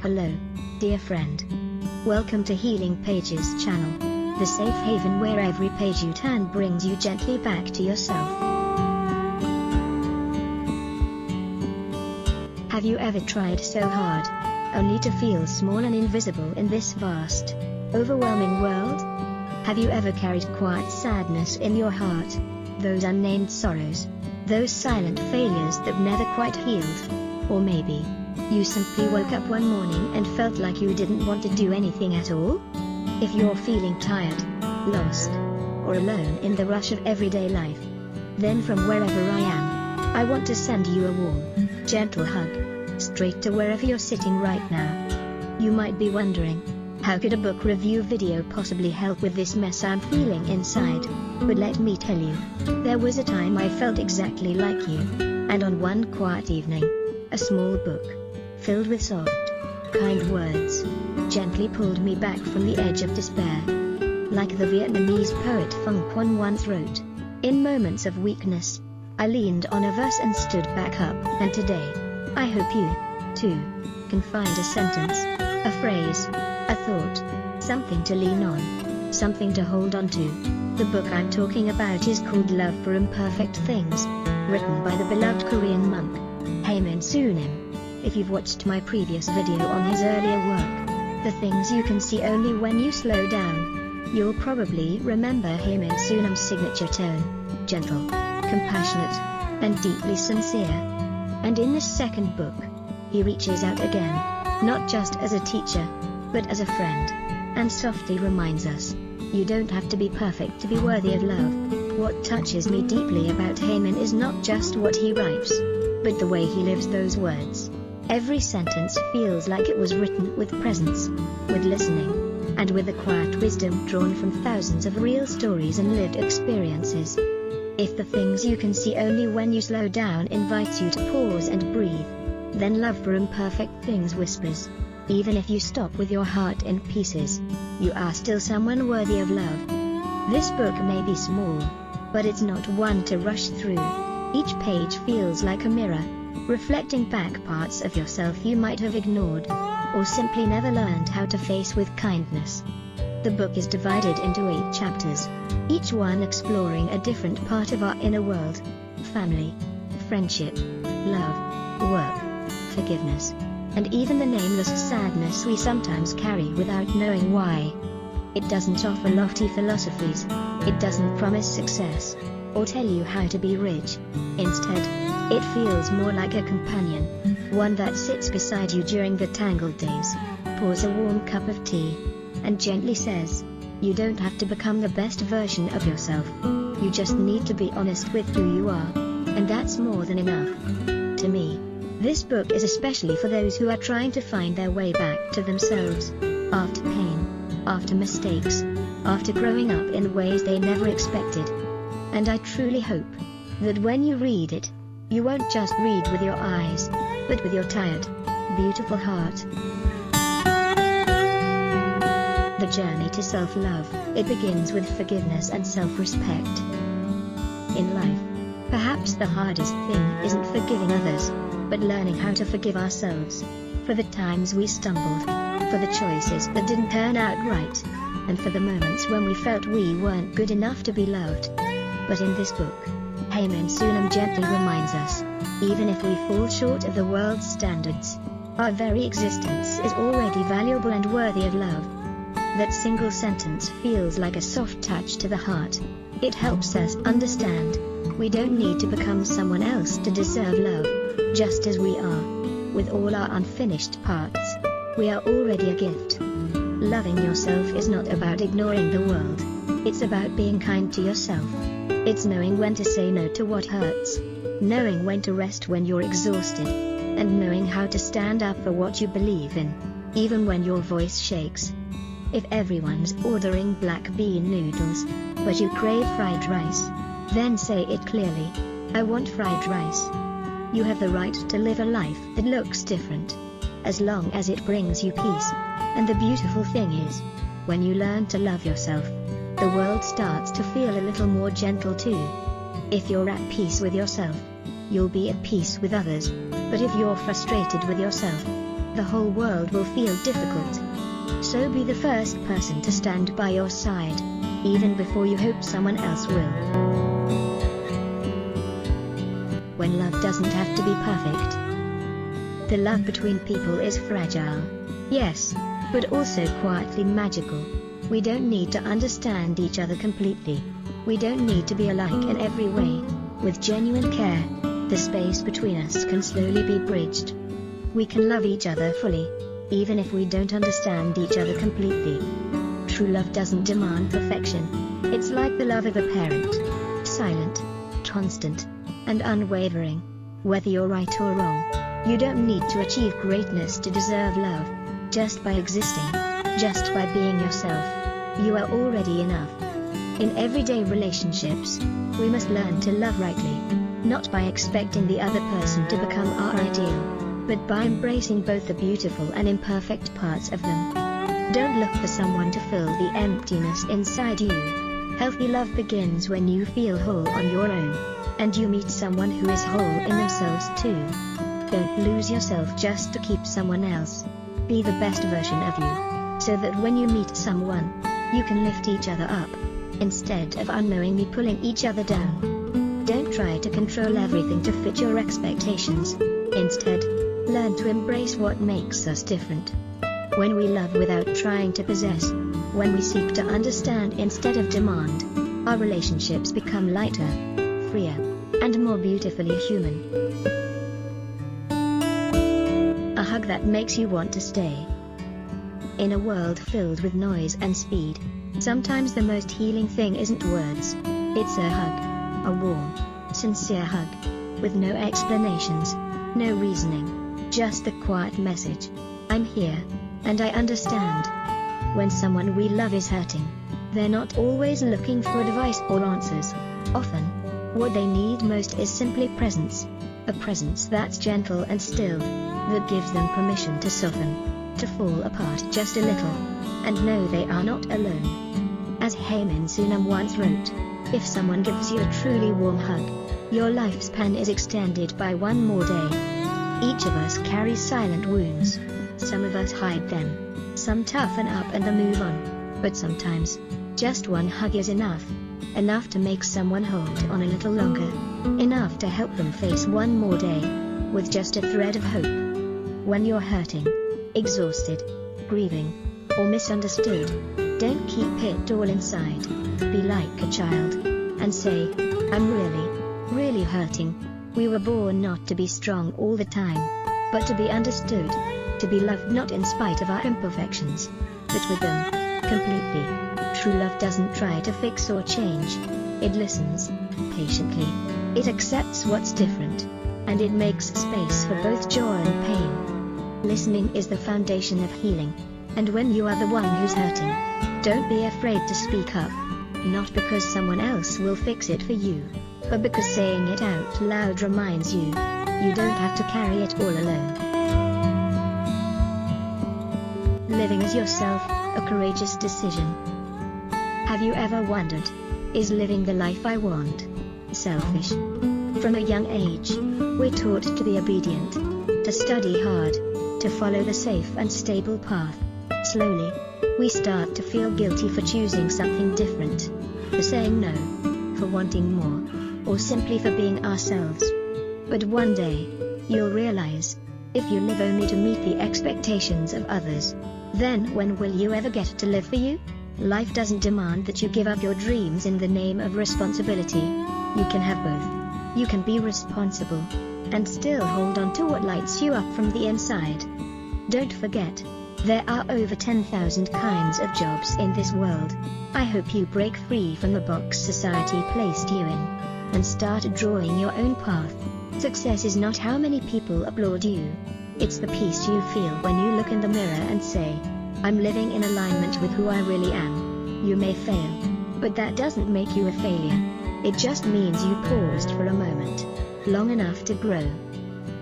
Hello, dear friend. Welcome to Healing Pages channel, the safe haven where every page you turn brings you gently back to yourself. Have you ever tried so hard, only to feel small and invisible in this vast, overwhelming world? Have you ever carried quiet sadness in your heart, those unnamed sorrows, those silent failures that never quite healed? Or maybe, you simply woke up one morning and felt like you didn't want to do anything at all? If you're feeling tired, lost, or alone in the rush of everyday life, then from wherever I am, I want to send you a warm, gentle hug, straight to wherever you're sitting right now. You might be wondering, how could a book review video possibly help with this mess I'm feeling inside? But let me tell you, there was a time I felt exactly like you, and on one quiet evening, a small book, filled with soft, kind words, gently pulled me back from the edge of despair. Like the Vietnamese poet Phuong Quan once wrote, in moments of weakness, I leaned on a verse and stood back up. And today, I hope you, too, can find a sentence, a phrase, a thought, something to lean on, something to hold on to. The book I'm talking about is called Love for Imperfect Things, written by the beloved Korean monk, Haemin Sunim. If you've watched my previous video on his earlier work, The Things You Can See Only When You Slow Down, you'll probably remember Haemin Sunim's signature tone, gentle, compassionate, and deeply sincere. And in this second book, he reaches out again, not just as a teacher, but as a friend, and softly reminds us, you don't have to be perfect to be worthy of love. What touches me deeply about Haemin is not just what he writes, but the way he lives those words. Every sentence feels like it was written with presence, with listening, and with a quiet wisdom drawn from thousands of real stories and lived experiences. If the things you can see only when you slow down invites you to pause and breathe, then Love for Imperfect Things whispers, even if you stop with your heart in pieces, you are still someone worthy of love. This book may be small, but it's not one to rush through. Each page feels like a mirror, reflecting back parts of yourself you might have ignored, or simply never learned how to face with kindness. The book is divided into 8 chapters, each one exploring a different part of our inner world: family, friendship, love, work, forgiveness, and even the nameless sadness we sometimes carry without knowing why. It doesn't offer lofty philosophies, it doesn't promise success, or tell you how to be rich. Instead, it feels more like a companion, one that sits beside you during the tangled days, pours a warm cup of tea, and gently says, you don't have to become the best version of yourself. You just need to be honest with who you are, and that's more than enough. To me, this book is especially for those who are trying to find their way back to themselves, after pain, after mistakes, after growing up in ways they never expected. And I truly hope that when you read it, you won't just read with your eyes, but with your tired, beautiful heart. The journey to self-love, it begins with forgiveness and self-respect. In life, perhaps the hardest thing isn't forgiving others, but learning how to forgive ourselves, for the times we stumbled, for the choices that didn't turn out right, and for the moments when we felt we weren't good enough to be loved. But in this book, Haemin Sunim gently reminds us, even if we fall short of the world's standards, our very existence is already valuable and worthy of love. That single sentence feels like a soft touch to the heart. It helps us understand, we don't need to become someone else to deserve love, just as we are. With all our unfinished parts, we are already a gift. Loving yourself is not about ignoring the world, it's about being kind to yourself. It's knowing when to say no to what hurts, knowing when to rest when you're exhausted, and knowing how to stand up for what you believe in, even when your voice shakes. If everyone's ordering black bean noodles, but you crave fried rice, then say it clearly, I want fried rice. You have the right to live a life that looks different, as long as it brings you peace. And the beautiful thing is, when you learn to love yourself, the world starts to feel a little more gentle too. If you're at peace with yourself, you'll be at peace with others. But if you're frustrated with yourself, the whole world will feel difficult. So be the first person to stand by your side, even before you hope someone else will. When love doesn't have to be perfect. The love between people is fragile. Yes, but also quietly magical. We don't need to understand each other completely. We don't need to be alike in every way. With genuine care, the space between us can slowly be bridged. We can love each other fully, even if we don't understand each other completely. True love doesn't demand perfection. It's like the love of a parent. Silent, constant, and unwavering. Whether you're right or wrong, you don't need to achieve greatness to deserve love. Just by existing, just by being yourself, you are already enough. In everyday relationships, we must learn to love rightly, not by expecting the other person to become our ideal, but by embracing both the beautiful and imperfect parts of them. Don't look for someone to fill the emptiness inside you. Healthy love begins when you feel whole on your own, and you meet someone who is whole in themselves too. Don't lose yourself just to keep someone else. Be the best version of you, so that when you meet someone, you can lift each other up, instead of unknowingly pulling each other down. Don't try to control everything to fit your expectations. Instead, learn to embrace what makes us different. When we love without trying to possess, when we seek to understand instead of demand, our relationships become lighter, freer, and more beautifully human. A hug that makes you want to stay. In a world filled with noise and speed, sometimes the most healing thing isn't words. It's a hug. A warm, sincere hug. With no explanations, no reasoning. Just the quiet message. I'm here, and I understand. When someone we love is hurting, they're not always looking for advice or answers. Often, what they need most is simply presence. A presence that's gentle and still, that gives them permission to soften, to fall apart just a little, and know they are not alone. As Haemin Sunim once wrote, if someone gives you a truly warm hug, your lifespan is extended by one more day. Each of us carries silent wounds. Some of us hide them. Some toughen up and move on. But sometimes, just one hug is enough. Enough to make someone hold on a little longer. Enough to help them face one more day, with just a thread of hope. When you're hurting, exhausted, grieving, or misunderstood, don't keep it all inside. Be like a child, and say, I'm really hurting. We were born not to be strong all the time, but to be understood, to be loved not in spite of our imperfections, but with them, completely. True love doesn't try to fix or change. It listens, patiently. It accepts what's different, and it makes space for both joy and pain. Listening is the foundation of healing, and when you are the one who's hurting, don't be afraid to speak up. Not because someone else will fix it for you, but because saying it out loud reminds you, you don't have to carry it all alone. Living as yourself, a courageous decision. Have you ever wondered, is living the life I want selfish? From a young age, we're taught to be obedient, to study hard, to follow the safe and stable path. Slowly, we start to feel guilty for choosing something different, for saying no, for wanting more, or simply for being ourselves. But one day, you'll realize, if you live only to meet the expectations of others, then when will you ever get to live for you? Life doesn't demand that you give up your dreams in the name of responsibility. You can have both. You can be responsible, and still hold on to what lights you up from the inside. Don't forget, there are over 10,000 kinds of jobs in this world. I hope you break free from the box society placed you in, and start drawing your own path. Success is not how many people applaud you. It's the peace you feel when you look in the mirror and say, I'm living in alignment with who I really am. You may fail, but that doesn't make you a failure. It just means you paused for a moment, long enough to grow.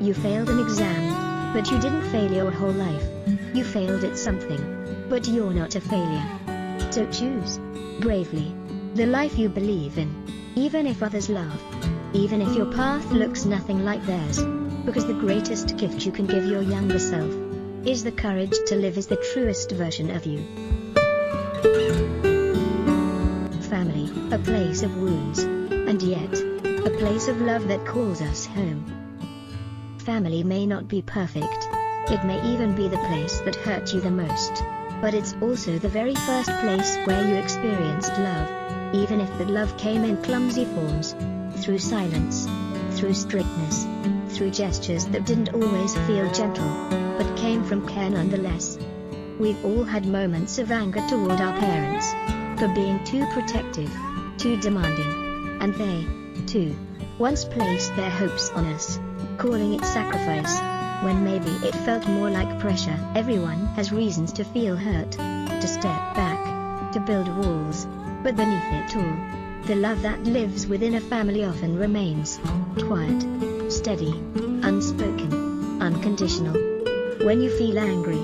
You failed an exam, but you didn't fail your whole life. You failed at something, but you're not a failure. So choose, bravely, the life you believe in, even if others laugh, even if your path looks nothing like theirs, because the greatest gift you can give your younger self is the courage to live as the truest version of you. Family, a place of wounds, and yet, a place of love that calls us home. Family may not be perfect. It may even be the place that hurt you the most. But it's also the very first place where you experienced love, even if that love came in clumsy forms, through silence, through strictness, through gestures that didn't always feel gentle, but came from care nonetheless. We've all had moments of anger toward our parents, for being too protective, too demanding, and they, too, once placed their hopes on us, calling it sacrifice, when maybe it felt more like pressure. Everyone has reasons to feel hurt, to step back, to build walls, but beneath it all, the love that lives within a family often remains quiet, steady, unspoken, unconditional. When you feel angry,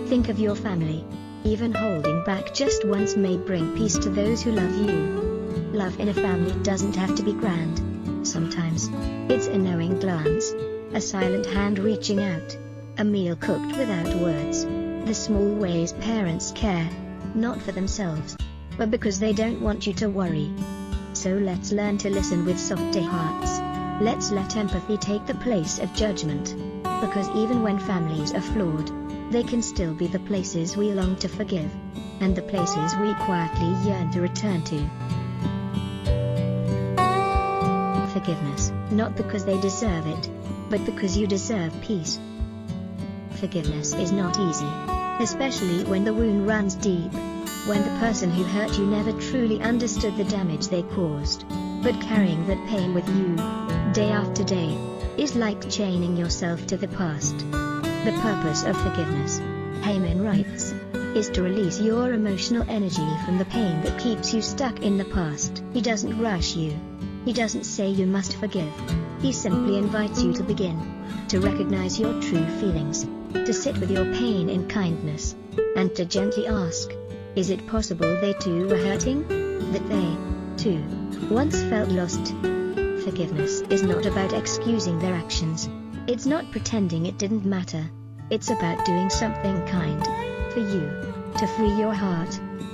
think of your family. Even holding back just once may bring peace to those who love you. Love in a family doesn't have to be grand. Sometimes, it's a knowing glance, a silent hand reaching out, a meal cooked without words, the small ways parents care, not for themselves, but because they don't want you to worry. So let's learn to listen with softer hearts. Let's let empathy take the place of judgment. Because even when families are flawed, they can still be the places we long to forgive, and the places we quietly yearn to return to. Forgiveness, not because they deserve it, but because you deserve peace. Forgiveness is not easy, especially when the wound runs deep, when the person who hurt you never truly understood the damage they caused. But carrying that pain with you, day after day, is like chaining yourself to the past. The purpose of forgiveness, Haemin writes, is to release your emotional energy from the pain that keeps you stuck in the past. He doesn't rush you. He doesn't say you must forgive. He simply invites you to begin, to recognize your true feelings, to sit with your pain in kindness, and to gently ask, is it possible they too were hurting? That they, too, once felt lost? Forgiveness is not about excusing their actions. It's not pretending it didn't matter. It's about doing something kind, for you, to free your heart,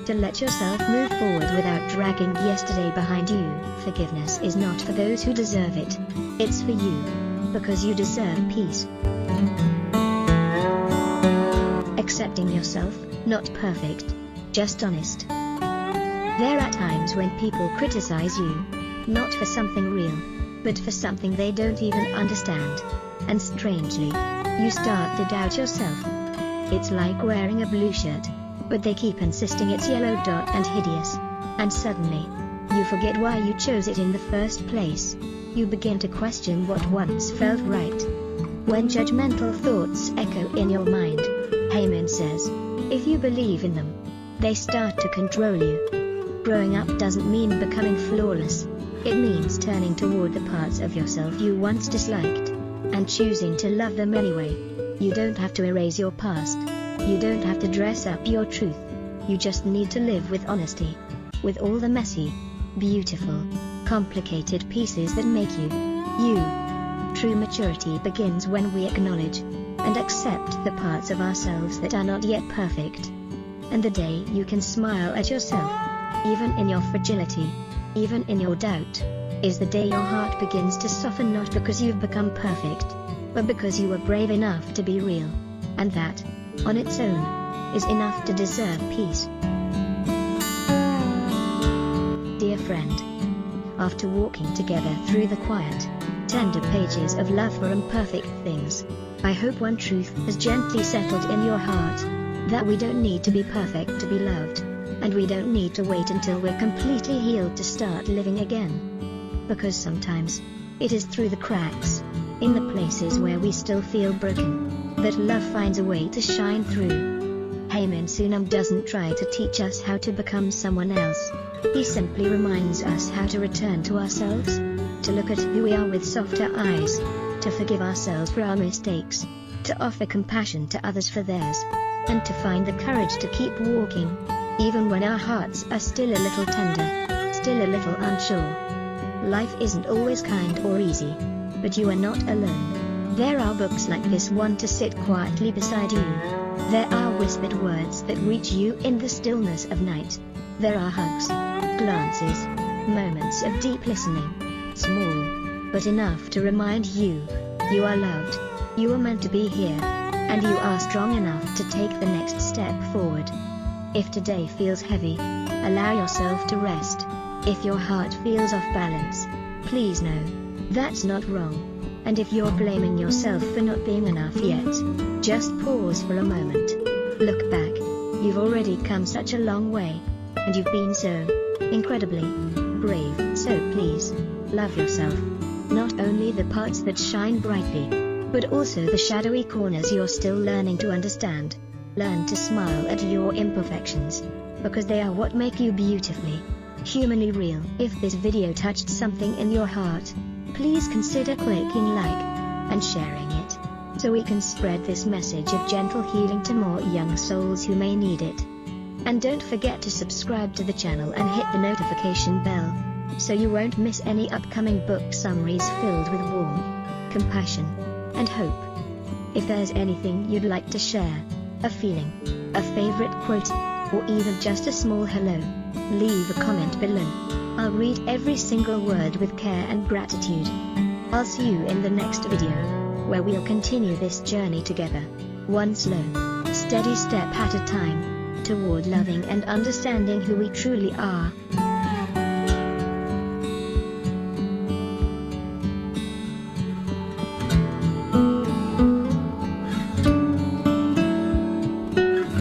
to let yourself move forward without dragging yesterday behind you. Forgiveness is not for those who deserve it. It's for you, because you deserve peace. Accepting yourself, not perfect, just honest. There are times when people criticize you, not for something real, but for something they don't even understand. And strangely, you start to doubt yourself. It's like wearing a blue shirt, but they keep insisting it's yellow dot and hideous. And suddenly, you forget why you chose it in the first place. You begin to question what once felt right. When judgmental thoughts echo in your mind, Haemin says, if you believe in them, they start to control you. Growing up doesn't mean becoming flawless. It means turning toward the parts of yourself you once disliked, and choosing to love them anyway. You don't have to erase your past. You don't have to dress up your truth. You just need to live with honesty, with all the messy, beautiful, complicated pieces that make you, you. True maturity begins when we acknowledge and accept the parts of ourselves that are not yet perfect. And the day you can smile at yourself, even in your fragility, even in your doubt, is the day your heart begins to soften, not because you've become perfect, but because you were brave enough to be real. And that, on its own, is enough to deserve peace. Dear friend, after walking together through the quiet, tender pages of Love for Imperfect Things, I hope one truth has gently settled in your heart, that we don't need to be perfect to be loved, and we don't need to wait until we're completely healed to start living again. Because sometimes, it is through the cracks, in the places where we still feel broken, that love finds a way to shine through. Haemin Sunim doesn't try to teach us how to become someone else. He simply reminds us how to return to ourselves, to look at who we are with softer eyes, to forgive ourselves for our mistakes, to offer compassion to others for theirs, and to find the courage to keep walking, even when our hearts are still a little tender, still a little unsure. Life isn't always kind or easy, but you are not alone. There are books like this one to sit quietly beside you. There are whispered words that reach you in the stillness of night. There are hugs, glances, moments of deep listening. Small, but enough to remind you, you are loved, you are meant to be here, and you are strong enough to take the next step forward. If today feels heavy, allow yourself to rest. If your heart feels off balance, please know, that's not wrong. And if you're blaming yourself for not being enough yet, just pause for a moment. Look back, you've already come such a long way, and you've been so incredibly brave. So please, love yourself. Not only the parts that shine brightly, but also the shadowy corners you're still learning to understand. Learn to smile at your imperfections, because they are what make you beautifully, humanly real. If this video touched something in your heart, please consider clicking like and sharing it, so we can spread this message of gentle healing to more young souls who may need it. And don't forget to subscribe to the channel and hit the notification bell, so you won't miss any upcoming book summaries filled with warmth, compassion, and hope. If there's anything you'd like to share, a feeling, a favorite quote, or even just a small hello, leave a comment below. I'll read every single word with care and gratitude. I'll see you in the next video, where we'll continue this journey together, one slow, steady step at a time, toward loving and understanding who we truly are.